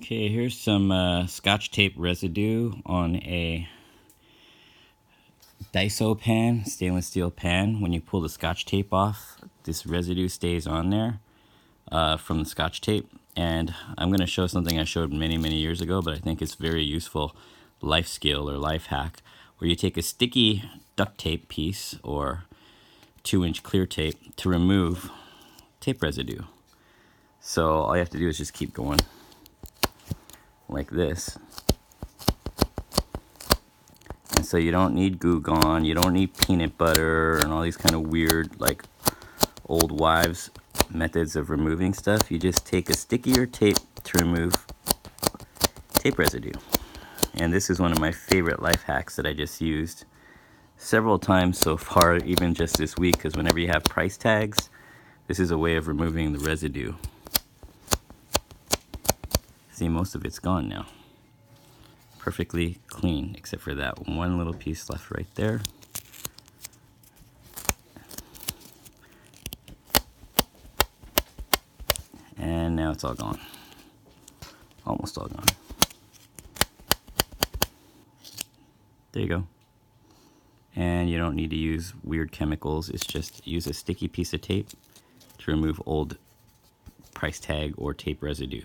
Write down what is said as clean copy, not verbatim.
Okay, here's some Scotch tape residue on a Daiso pan, stainless steel pan. When you pull the Scotch tape off, this residue stays on there from the Scotch tape. And I'm going to show something I showed many years ago, but I think it's very useful life skill or life hack, where you take a sticky duct tape piece or 2-inch clear tape to remove tape residue. So all you have to do is just keep going like this. And so you don't need Goo Gone, you don't need peanut butter and all these kind of weird, like, old wives methods of removing stuff. You just take a stickier tape to remove tape residue. And this is one of my favorite life hacks that I just used several times so far, even just this week, because whenever you have price tags, this is a way of removing the residue. See, most of it's gone now. Perfectly clean, except for that one little piece left right there. And now it's all gone. Almost all gone. There you go. And you don't need to use weird chemicals. It's just use a sticky piece of tape to remove old price tag or tape residue.